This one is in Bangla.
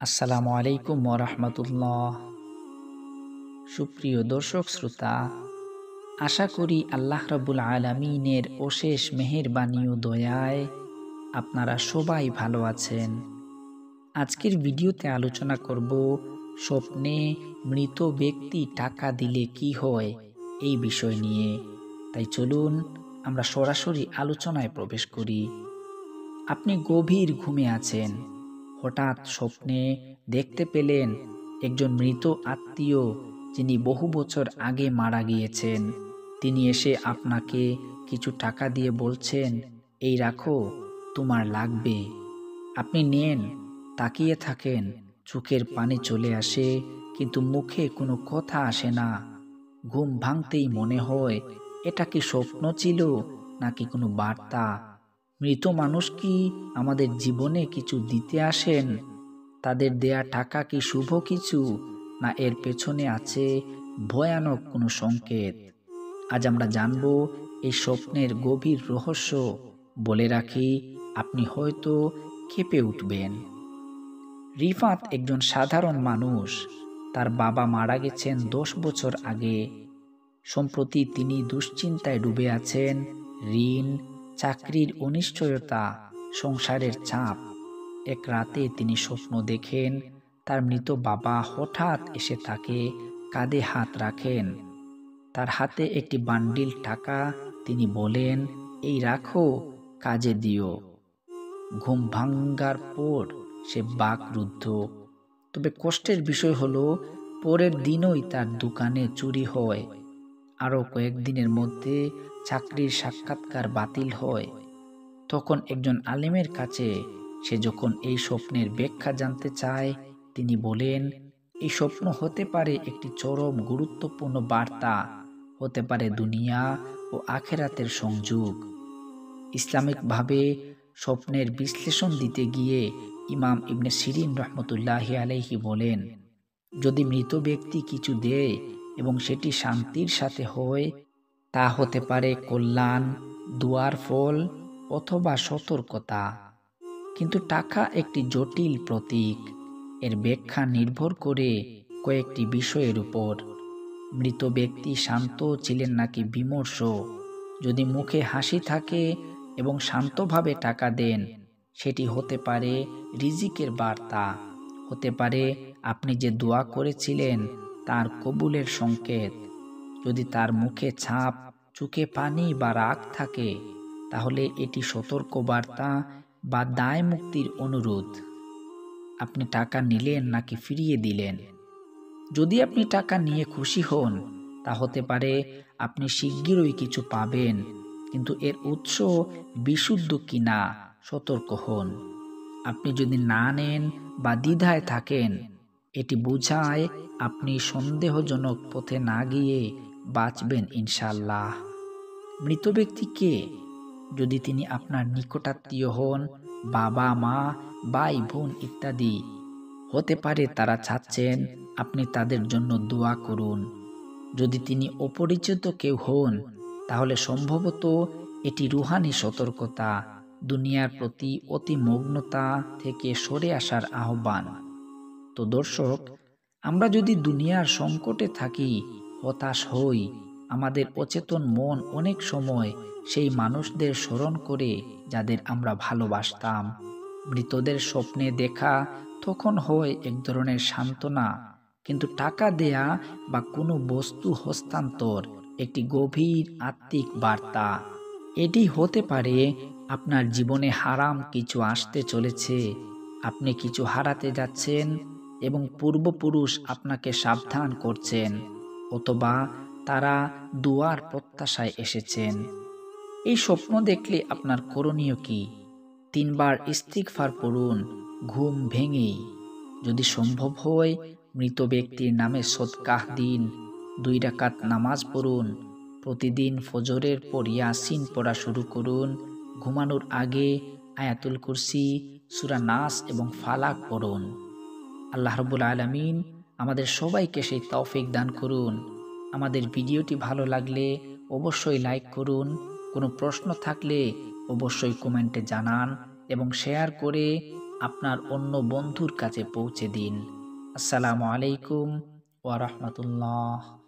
আসসালামু আলাইকুম ওয়া সুপ্রিয় দর্শক শ্রোতা, আশা করি আল্লাহ রাব্বুল আলামিনের অশেষ মেহেরবানি ও দয়ায় আপনারা সবাই ভালো আছেন। আজকের ভিডিওতে আলোচনা করব স্বপ্নে মৃত ব্যক্তি টাকা দিলে কি হয় এই বিষয় নিয়ে। তাই চলুন আমরা সরাসরি আলোচনায় প্রবেশ করি। আপনি গভীর ঘুমে আছেন, হঠাৎ স্বপ্নে দেখতে পেলেন একজন মৃত আত্মীয় যিনি বহু বছর আগে মারা গিয়েছেন, তিনি এসে আপনাকে কিছু টাকা দিয়ে বলছেন, এই রাখো, তোমার লাগবে। আপনি নেন, তাকিয়ে থাকেন, চোখের পানি চলে আসে কিন্তু মুখে কোনো কথা আসে না। ঘুম ভাঙতেই মনে হয় এটা কি স্বপ্ন ছিল নাকি কোনো বার্তা। মৃত মানুষ কি আমাদের জীবনে কিছু দিতে আসেন? তাদের দেয়া টাকা কি শুভ কিছু, না এর পেছনে আছে ভয়ানক কোনো সংকেত? আজ আমরা জানব এই স্বপ্নের গভীর রহস্য। বলে রাখি, আপনি হয়তো ক্ষেপে উঠবেন। রিফাত একজন সাধারণ মানুষ। তার বাবা মারা গেছেন 10 বছর আগে। সম্প্রতি তিনি দুশ্চিন্তায় ডুবে আছেন। ঋণ, চাকরির অনিশ্চয়তা, সংসারের চাপ। এক রাতে তিনি স্বপ্ন দেখেন তার মৃত বাবা হঠাৎ এসে তাকে কাঁধে হাত রাখেন। তার হাতে একটি বান্ডিল টাকা। তিনি বলেন, এই রাখো, কাজে দিও। ঘুম ভাঙ্গার পর সে বাকরুদ্ধ। তবে কষ্টের বিষয় হলো, পরের দিনই তার দোকানে চুরি হয়। আরও কয়েকদিনের মধ্যে চাকরির সাক্ষাৎকার বাতিল হয়। তখন একজন আলেমের কাছে সে যখন এই স্বপ্নের ব্যাখ্যা জানতে চায়, তিনি বলেন, এই স্বপ্ন হতে পারে একটি চরম গুরুত্বপূর্ণ বার্তা, হতে পারে দুনিয়া ও আখেরাতের সংযোগ। ইসলামিকভাবে স্বপ্নের বিশ্লেষণ দিতে গিয়ে ইমাম ইবনে সিরিন রহমতুল্লাহি আলাইহি বলেন, যদি মৃত ব্যক্তি কিছু দেয় এবং সেটি শান্তির সাথে হয়, তা হতে পারে কল্যাণ, দুয়ার ফল অথবা সতর্কতা। কিন্তু টাকা একটি জটিল প্রতীক। এর ব্যাখ্যা নির্ভর করে কয়েকটি বিষয়ের উপর। মৃত ব্যক্তি শান্ত ছিলেন নাকি বিমর্ষ? যদি মুখে হাসি থাকে এবং শান্তভাবে টাকা দেন, সেটি হতে পারে রিজিকের বার্তা। হতে পারে আপনি যে দোয়া করেছিলেন তার কবুলের সংকেত। যদি তার মুখে ছাপ, চোখে পানি বা রাগ থাকে, তাহলে এটি সতর্কবার্তা বা দায় মুক্তির অনুরোধ। আপনি টাকা নিলেন নাকি ফিরিয়ে দিলেন? যদি আপনি টাকা নিয়ে খুশি হন, তা হতে পারে আপনি শিগগিরই কিছু পাবেন, কিন্তু এর উৎস বিশুদ্ধ কিনা সতর্ক হন। আপনি যদি না নেন বা দ্বিধায় থাকেন, এটি বোঝায় আপনি সন্দেহজনক পথে না গিয়ে বাঁচবেন ইনশাআল্লাহ। মৃত ব্যক্তি কে? যদি তিনি আপনার নিকটাত্মীয় হন, বাবা মা, ভাই বোন ইত্যাদি, হতে পারে তারা চাচ্ছেন আপনি তাদের জন্য দোয়া করুন। যদি তিনি অপরিচিত কেউ হন, তাহলে সম্ভবত এটি রুহানি সতর্কতা, দুনিয়ার প্রতি অতিমগ্নতা থেকে সরে আসার আহ্বান। তো দর্শক, আমরা যদি দুনিয়ার সংকটে থাকি, হতাশ হই, আমাদের অচেতন মন অনেক সময় সেই মানুষদের স্মরণ করে যাদের আমরা ভালোবাসতাম। মৃতদের স্বপ্নে দেখা তখন হয় এক ধরনের সান্ত্বনা, কিন্তু টাকা দেয়া বা কোনো বস্তু হস্তান্তর একটি গভীর আত্মিক বার্তা। এটি হতে পারে আপনার জীবনে হারাম কিছু আসতে চলেছে, আপনি কিছু হারাতে যাচ্ছেন এবং পূর্বপুরুষ আপনাকে সাবধান করছেন, অথবা তারা দুয়ার প্রত্যাশায় এসেছেন। এই স্বপ্ন দেখলে আপনার করণীয় কি? 3 বার ইস্তিগফার পড়ুন ঘুম ভেঙেই। যদি সম্ভব হয়, মৃত ব্যক্তির নামে সদকাহ দিন। 2 রাকাত নামাজ পড়ুন। প্রতিদিন ফজরের পর ইয়াসিন পড়া শুরু করুন। ঘুমানোর আগে আয়াতুল কুরসি, সূরা নাস এবং ফালাক পড়ুন। আল্লাহ রাব্বুল আলামিন আমাদের সবাইকে সেই তৌফিক দান করুন। আমাদের ভিডিওটি ভালো লাগলে অবশ্যই লাইক করুন। কোনো প্রশ্ন থাকলে অবশ্যই কমেন্টে জানান এবং শেয়ার করে আপনার অন্য বন্ধুর কাছে পৌঁছে দিন। আসসালামু আলাইকুম ওয়া রাহমাতুল্লাহ।